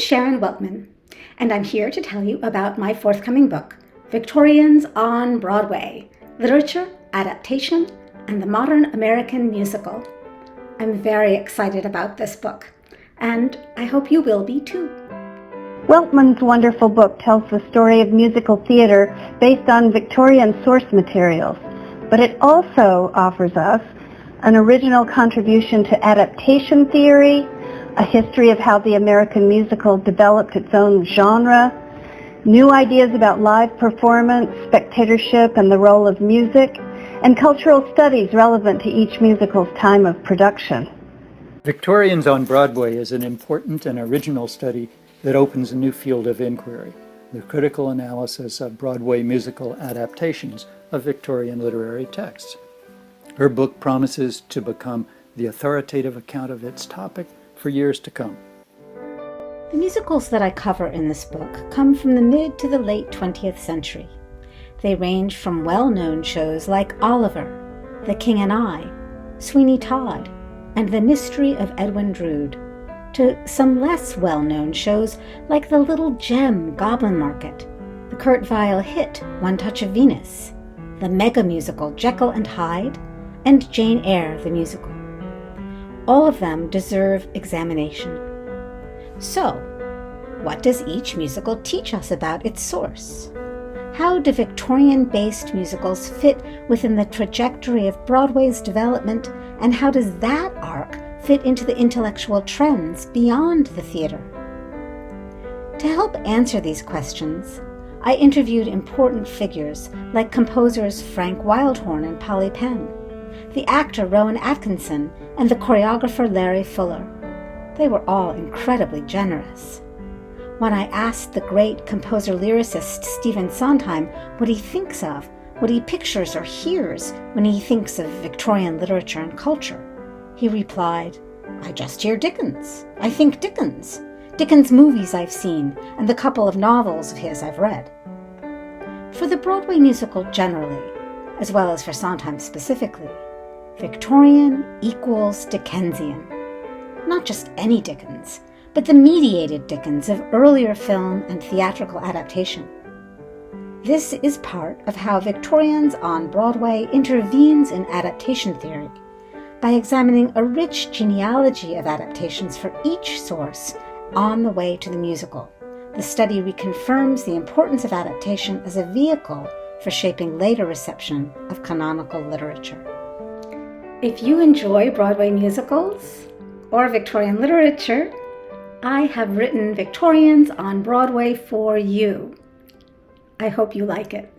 Sharon Weltman, and I'm here to tell you about my forthcoming book, Victorians on Broadway, Literature, Adaptation, and the Modern American Musical. I'm very excited about this book, and I hope you will be too. Weltman's wonderful book tells the story of musical theater based on Victorian source materials, but it also offers us an original contribution to adaptation theory, a history of how the American musical developed its own genre, new ideas about live performance, spectatorship, and the role of music, and cultural studies relevant to each musical's time of production. Victorians on Broadway is an important and original study that opens a new field of inquiry, the critical analysis of Broadway musical adaptations of Victorian literary texts. Her book promises to become the authoritative account of its topic for years to come. The musicals that I cover in this book come from the mid to the late 20th century. They range from well-known shows like Oliver, The King and I, Sweeney Todd, and The Mystery of Edwin Drood, to some less well-known shows like The Little Gem Goblin Market, the Kurt Weill hit One Touch of Venus, the mega-musical Jekyll and Hyde, and Jane Eyre the Musical. All of them deserve examination. So, what does each musical teach us about its source? How do Victorian-based musicals fit within the trajectory of Broadway's development, and how does that arc fit into the intellectual trends beyond the theater? To help answer these questions, I interviewed important figures like composers Frank Wildhorn and Polly Penn, the actor Rowan Atkinson, and the choreographer Larry Fuller. They were all incredibly generous. When I asked the great composer-lyricist Stephen Sondheim what he thinks of, what he pictures or hears when he thinks of Victorian literature and culture, he replied, "I just hear Dickens. I think Dickens. Dickens movies I've seen, and the couple of novels of his I've read." For the Broadway musical generally, as well as for Sondheim specifically, Victorian equals Dickensian. Not just any Dickens, but the mediated Dickens of earlier film and theatrical adaptation. This is part of how Victorians on Broadway intervenes in adaptation theory, by examining a rich genealogy of adaptations for each source on the way to the musical. The study reconfirms the importance of adaptation as a vehicle for shaping later reception of canonical literature. If you enjoy Broadway musicals or Victorian literature, I have written Victorians on Broadway for you. I hope you like it.